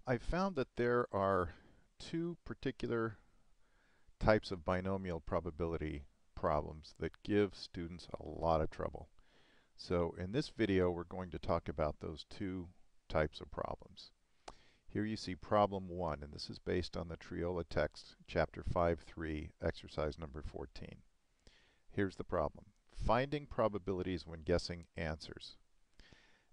I found that there are two particular types of binomial probability problems that give students a lot of trouble. So in this video, we're going to talk about those two types of problems. Here you see problem 1, and this is based on the Triola text, chapter 5.3, exercise number 14. Here's the problem. Finding probabilities when guessing answers.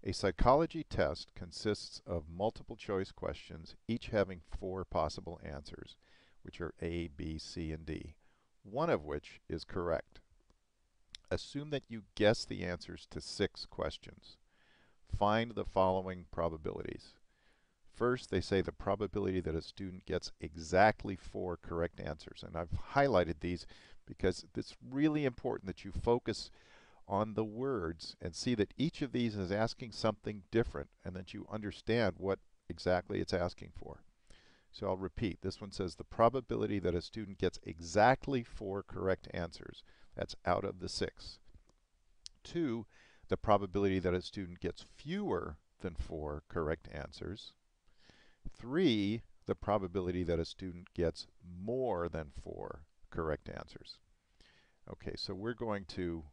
A psychology test consists of multiple choice questions, each having 4 possible answers, which are A, B, C, and D, one of which is correct. Assume that you guess the answers to 6 questions. Find the following probabilities. First, they say the probability that a student gets exactly 4 correct answers. And I've highlighted these because it's really important that you focus on the words and see that each of these is asking something different and that you understand what exactly it's asking for. So I'll repeat. This one says the probability that a student gets exactly 4 correct answers. That's out of the 6. 2, the probability that a student gets fewer than 4 correct answers. 3, the probability that a student gets more than 4 correct answers. Okay, so we're going to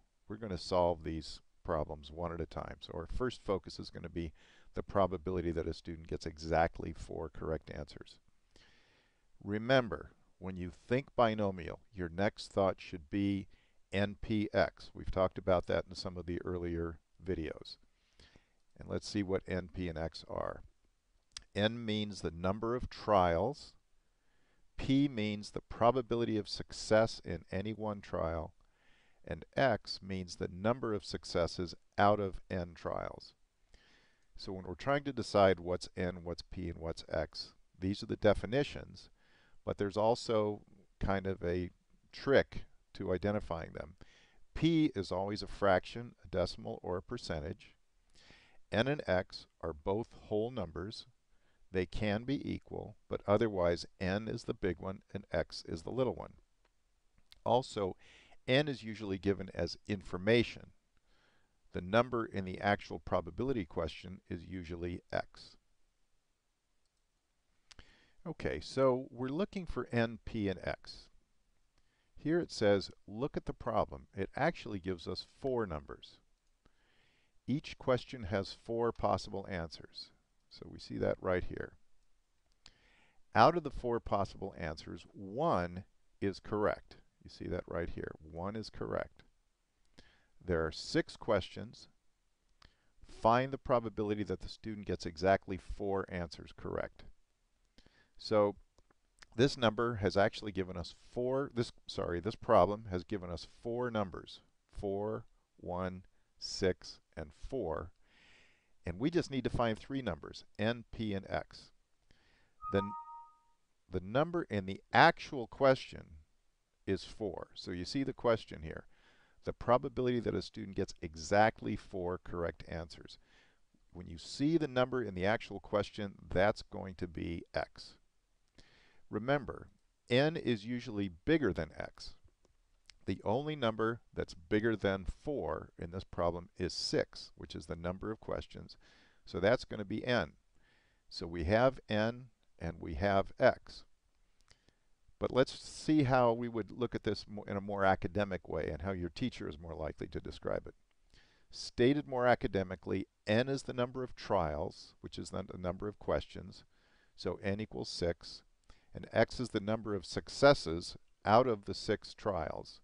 solve these problems one at a time. So our first focus is going to be the probability that a student gets exactly 4 correct answers. Remember, when you think binomial, your next thought should be NPX. We've talked about that in some of the earlier videos. And let's see what NP and X are. N means the number of trials. P means the probability of success in any one trial. And X means the number of successes out of N trials. So when we're trying to decide what's N, what's P, and what's X, these are the definitions, but there's also kind of a trick to identifying them. P is always a fraction, a decimal, or a percentage. N and X are both whole numbers. They can be equal, but otherwise N is the big one and X is the little one. Also, N is usually given as information. The number in the actual probability question is usually X. Okay, so we're looking for N, P, and X. Here it says, look at the problem. It actually gives us 4 numbers. Each question has 4 possible answers. So we see that right here. Out of the 4 possible answers, 1 is correct. You see that right here. 1 is correct. There are 6 questions. Find the probability that the student gets exactly 4 answers correct. So this number has actually given us this problem has given us 4 numbers. 4, 1, 6, and 4. And we just need to find 3 numbers, N, P, and X. Then the number in the actual question is 4. So you see the question here. The probability that a student gets exactly 4 correct answers. When you see the number in the actual question, that's going to be X. Remember, N is usually bigger than X. The only number that's bigger than 4 in this problem is 6, which is the number of questions. So that's going to be N. So we have N and we have X. But let's see how we would look at this in a more academic way and how your teacher is more likely to describe it. Stated more academically, N is the number of trials, which is the number of questions. So N equals 6. And X is the number of successes out of the 6 trials,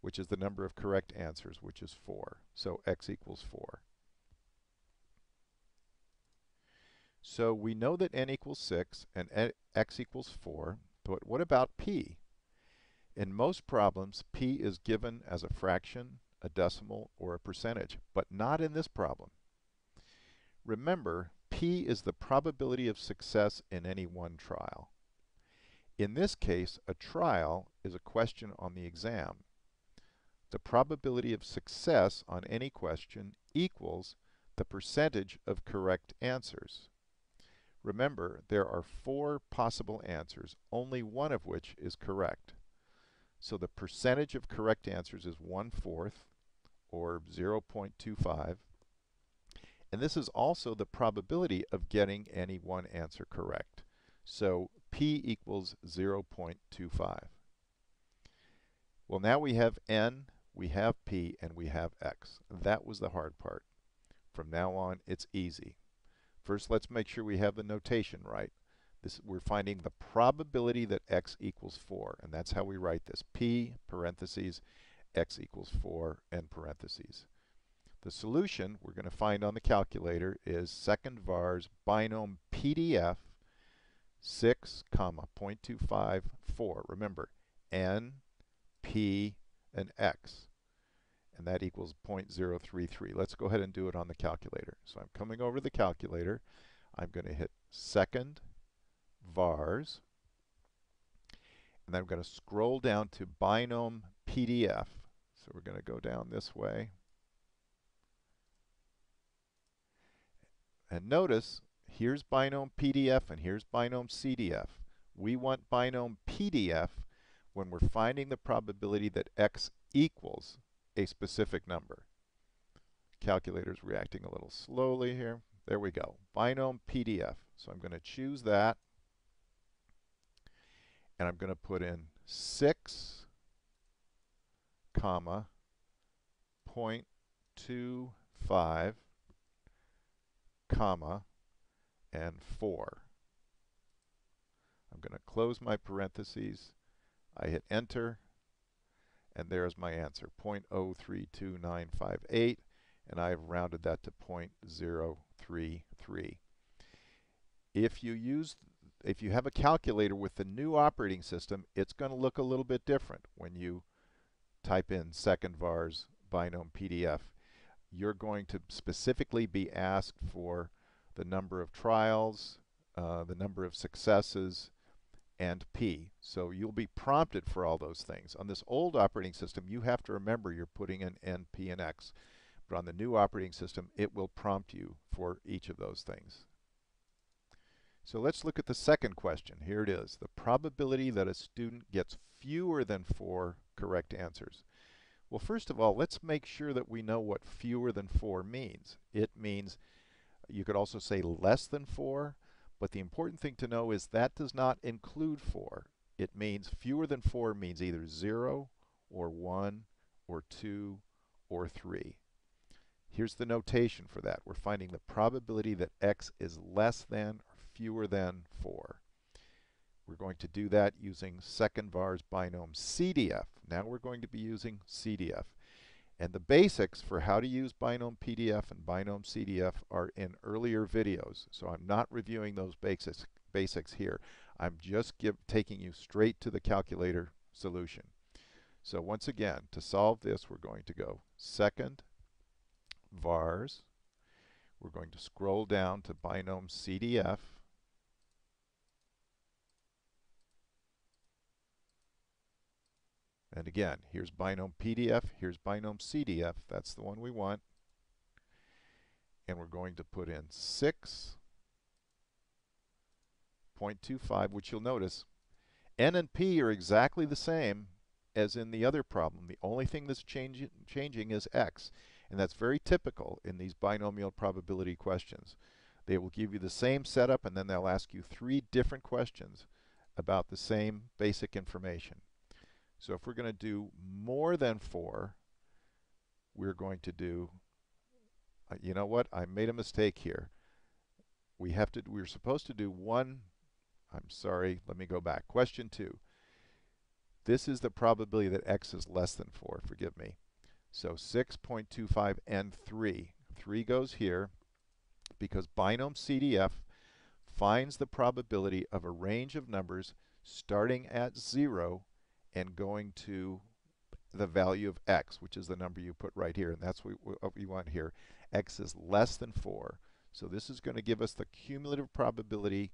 which is the number of correct answers, which is 4. So X equals 4. So we know that N equals 6 and X equals 4, but what about P? In most problems, P is given as a fraction, a decimal, or a percentage, but not in this problem. Remember, P is the probability of success in any one trial. In this case, a trial is a question on the exam. The probability of success on any question equals the percentage of correct answers. Remember, there are 4 possible answers, only one of which is correct. So the percentage of correct answers is 1/4, or 0.25. And this is also the probability of getting any one answer correct. So p equals 0.25. Well, now we have n, we have p, and we have x. That was the hard part. From now on, it's easy. First, let's make sure we have the notation right. We're finding the probability that x equals 4, and that's how we write this. P, parentheses, x equals 4, end parentheses. The solution we're going to find on the calculator is second vars binom PDF 6, 0.25, 4. Remember, n, p, and x. And that equals 0.033. Let's go ahead and do it on the calculator. So I'm coming over to the calculator. I'm going to hit second vars. And then I'm going to scroll down to binom PDF. So we're going to go down this way. And notice, here's binom PDF and here's binom CDF. We want binom PDF when we're finding the probability that x equals a specific number. Calculator's reacting a little slowly here. There we go. Binom PDF. So I'm going to choose that. And I'm going to put in 6, 0.25, comma, and 4. I'm going to close my parentheses. I hit enter, and there's my answer, 0.032958, and I've rounded that to 0.033. If you have a calculator with the new operating system, it's going to look a little bit different when you type in second vars binom PDF. You're going to specifically be asked for the number of trials, the number of successes, and p. So you'll be prompted for all those things. On this old operating system, you have to remember you're putting in n, p, and x. But on the new operating system, it will prompt you for each of those things. So let's look at the second question. Here it is. The probability that a student gets fewer than 4 correct answers. Well, first of all, let's make sure that we know what fewer than 4 means. It means, you could also say less than 4, but the important thing to know is that does not include 4. It means fewer than 4 means either 0 or 1 or 2 or 3. Here's the notation for that. We're finding the probability that x is less than or fewer than 4. We're going to do that using second vars binom CDF. Now we're going to be using CDF. And the basics for how to use binom PDF and binom CDF are in earlier videos. So I'm not reviewing those basics here. I'm just taking you straight to the calculator solution. So once again, to solve this, we're going to go second vars. We're going to scroll down to binom CDF. And again, here's binom PDF, here's binom CDF. That's the one we want. And we're going to put in 6.25, which you'll notice n and p are exactly the same as in the other problem. The only thing that's changing is x. And that's very typical in these binomial probability questions. They will give you the same setup, and then they'll ask you 3 different questions about the same basic information. So if we're going to do more than 4, we're going to do, you know what, I made a mistake here. We're supposed to do one, I'm sorry, let me go back. Question 2. This is the probability that x is less than 4, forgive me. So 6.25 and 3. 3 goes here because binom CDF finds the probability of a range of numbers starting at 0 and going to the value of x, which is the number you put right here. And that's what we want here. X is less than 4. So this is going to give us the cumulative probability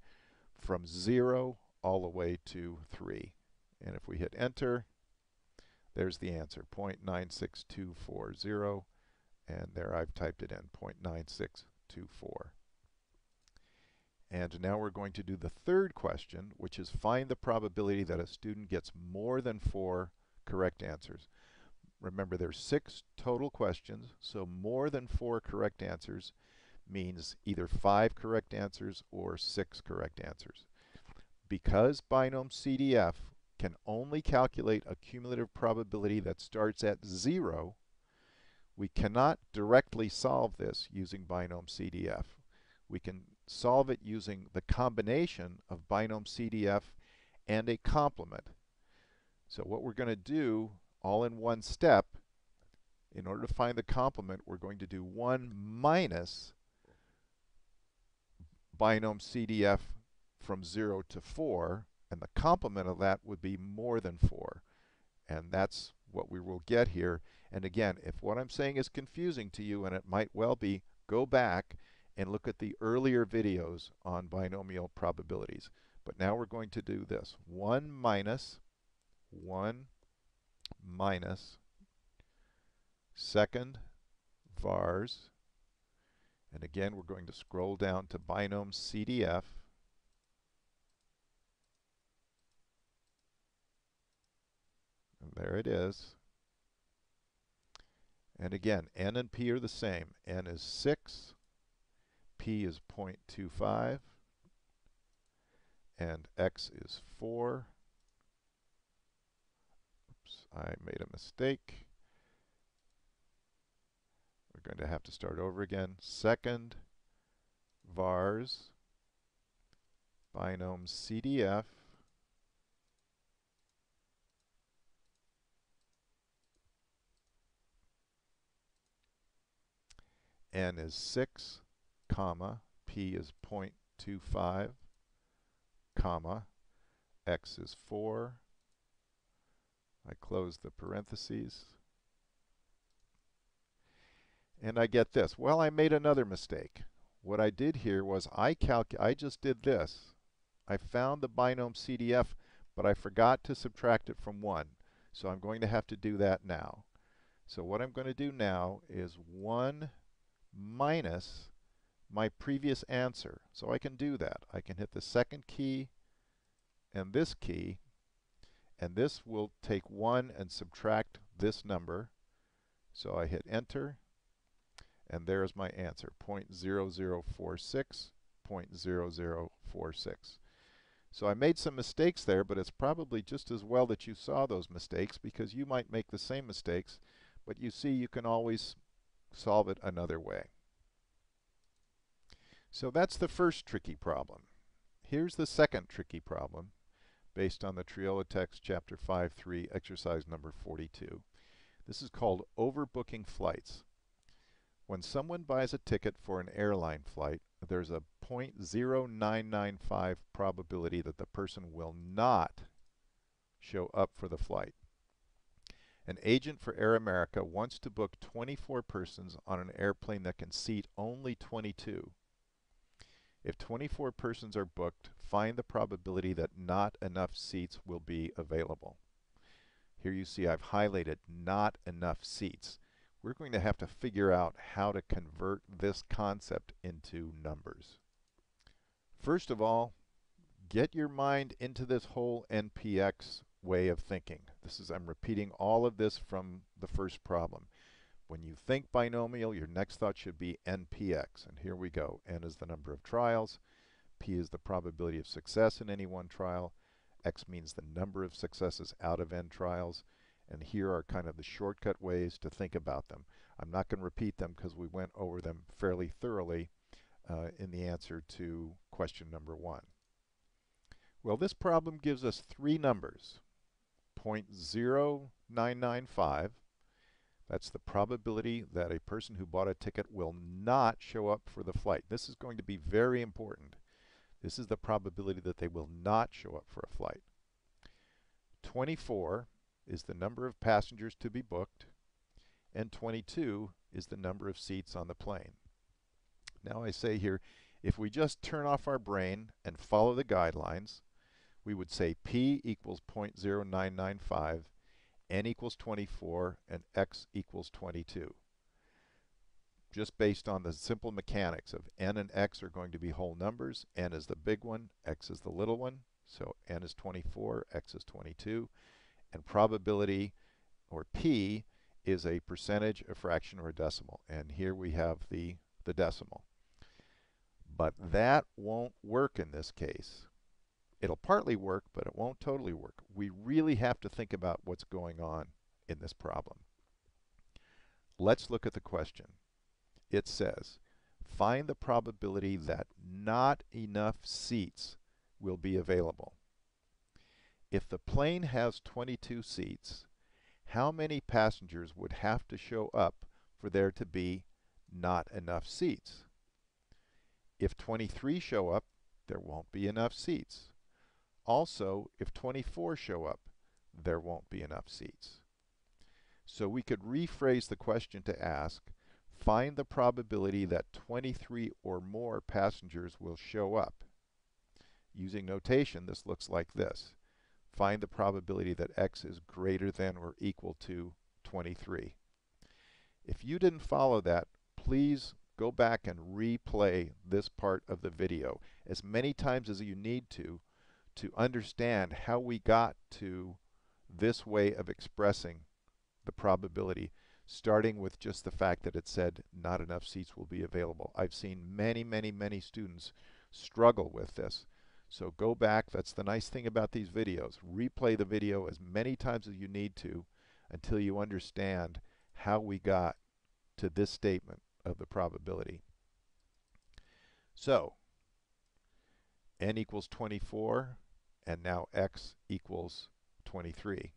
from 0 all the way to 3. And if we hit enter, there's the answer, 0.96240. And there I've typed it in, 0.9624. And now we're going to do the third question, which is find the probability that a student gets more than 4 correct answers. Remember, there's 6 total questions, so more than 4 correct answers means either 5 correct answers or 6 correct answers. Because binom CDF can only calculate a cumulative probability that starts at 0, we cannot directly solve this using binom CDF. We can solve it using the combination of binom CDF and a complement. So what we're going to do all in one step, in order to find the complement, we're going to do 1 minus binom CDF from 0 to 4, and the complement of that would be more than 4. And that's what we will get here. And again, if what I'm saying is confusing to you, and it might well be, go back and look at the earlier videos on binomial probabilities. But now we're going to do this. 1 minus second vars. And again, we're going to scroll down to binom CDF. And there it is. And again, n and p are the same. N is 6, p is 0.25, and x is 4. Oops, I made a mistake. We're going to have to start over again. Second vars binom CDF n is 6, comma, p is 0.25, comma, x is 4. I close the parentheses. And I get this. Well, I made another mistake. What I did here was I just did this. I found the binom CDF, but I forgot to subtract it from 1. So I'm going to have to do that now. So what I'm going to do now is 1 minus my previous answer. So I can do that. I can hit the second key and this key, and this will take 1 and subtract this number. So I hit enter, and there's my answer, 0.0046, 0.0046. So I made some mistakes there, but it's probably just as well that you saw those mistakes, because you might make the same mistakes, but you see you can always solve it another way. So that's the first tricky problem. Here's the second tricky problem based on the Triola text, chapter 5.3, exercise number 42. This is called overbooking flights. When someone buys a ticket for an airline flight, there's a 0.0995 probability that the person will not show up for the flight. An agent for Air America wants to book 24 persons on an airplane that can seat only 22. If 24 persons are booked, find the probability that not enough seats will be available. Here you see I've highlighted not enough seats. We're going to have to figure out how to convert this concept into numbers. First of all, get your mind into this whole NPX way of thinking. I'm repeating all of this from the first problem. When you think binomial, your next thought should be NPX. And here we go. N is the number of trials. P is the probability of success in any one trial. X means the number of successes out of n trials. And here are kind of the shortcut ways to think about them. I'm not going to repeat them because we went over them fairly thoroughly in the answer to question number 1. Well, this problem gives us 3 numbers. 0.0995, that's the probability that a person who bought a ticket will not show up for the flight. This is going to be very important. This is the probability that they will not show up for a flight. 24 is the number of passengers to be booked, and 22 is the number of seats on the plane. Now I say here, if we just turn off our brain and follow the guidelines, we would say P equals 0.0995, N equals 24, and X equals 22. Just based on the simple mechanics of N and X are going to be whole numbers. N is the big one, X is the little one. So N is 24, X is 22. And probability, or P, is a percentage, a fraction, or a decimal. And here we have the decimal. But that won't work in this case. It'll partly work, but it won't totally work. We really have to think about what's going on in this problem. Let's look at the question. It says, find the probability that not enough seats will be available. If the plane has 22 seats, how many passengers would have to show up for there to be not enough seats? If 23 show up, there won't be enough seats. Also, if 24 show up, there won't be enough seats. So we could rephrase the question to ask, find the probability that 23 or more passengers will show up. Using notation, this looks like this. Find the probability that x is greater than or equal to 23. If you didn't follow that, please go back and replay this part of the video as many times as you need to understand how we got to this way of expressing the probability, starting with just the fact that it said not enough seats will be available. I've seen many students struggle with this. So go back. That's the nice thing about these videos. Replay the video as many times as you need to until you understand how we got to this statement of the probability. So n equals 24, and now x equals 23.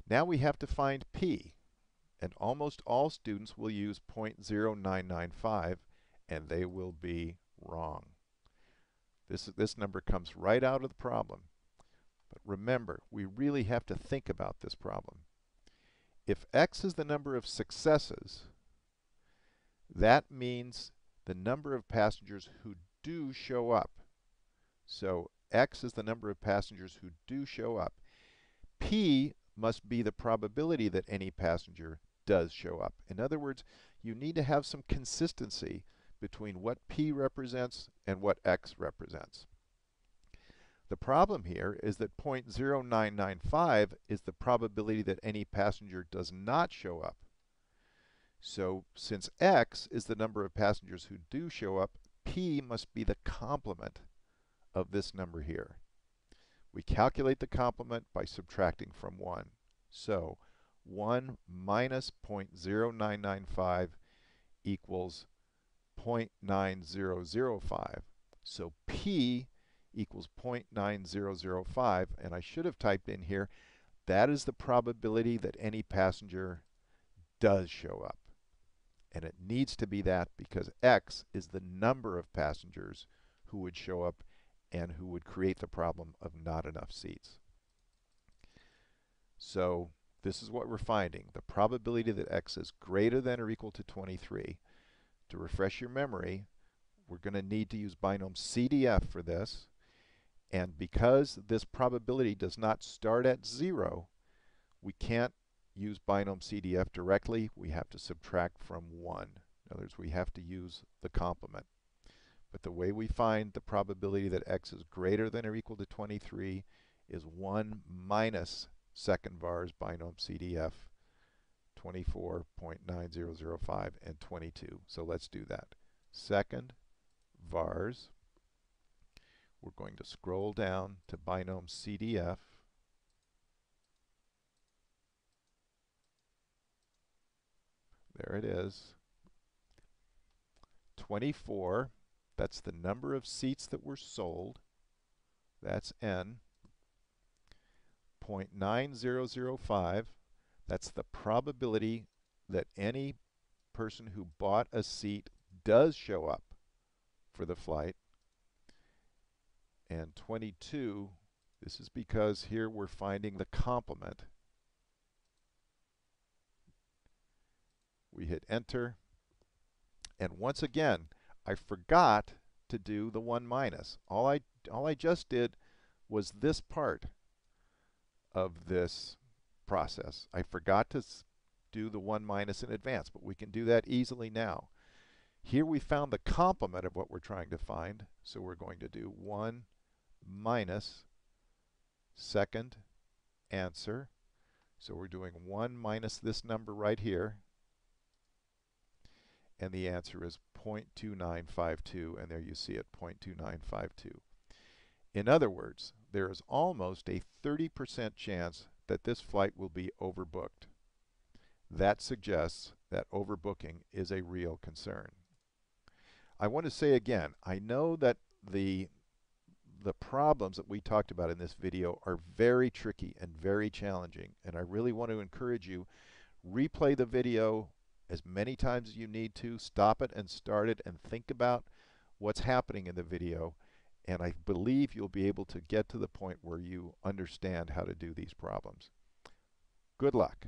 Now we have to find p, and almost all students will use 0.0995, and they will be wrong. This number comes right out of the problem. But remember, we really have to think about this problem. If x is the number of successes, that means the number of passengers who do show up. So x is the number of passengers who do show up. P must be the probability that any passenger does show up. In other words, you need to have some consistency between what P represents and what X represents. The problem here is that 0.0995 is the probability that any passenger does not show up. So since X is the number of passengers who do show up, P must be the complement of this number here. We calculate the complement by subtracting from 1. So 1 minus 0.0995 equals 0.9005. So P equals 0.9005, and I should have typed in here, that is the probability that any passenger does show up. And it needs to be that because X is the number of passengers who would show up and who would create the problem of not enough seats. So this is what we're finding. The probability that X is greater than or equal to 23. To refresh your memory, we're going to need to use binomial CDF for this. And because this probability does not start at 0, we can't use binomial CDF directly. We have to subtract from 1. In other words, we have to use the complement. But the way we find the probability that x is greater than or equal to 23 is 1 minus second vars binomial CDF, 24.9005 and 22. So let's do that. Second vars, we're going to scroll down to binomial CDF. There it is. 24, that's the number of seats that were sold. That's n. 0.9005, that's the probability that any person who bought a seat does show up for the flight. And 22, this is because here we're finding the complement. We hit enter. And once again, I forgot to do the 1 minus. All I just did was this part of this process. I forgot to do the 1 minus in advance, but we can do that easily now. Here we found the complement of what we're trying to find, so we're going to do 1 minus second answer. So we're doing 1 minus this number right here. and the answer is 0.2952, and there you see it, 0.2952. In other words, there is almost a 30% chance that this flight will be overbooked. That suggests that overbooking is a real concern. I want to say again, I know that the problems that we talked about in this video are very tricky and very challenging, and I really want to encourage you, replay the video as many times as you need to, stop it and start it, and think about what's happening in the video, and I believe you'll be able to get to the point where you understand how to do these problems. Good luck.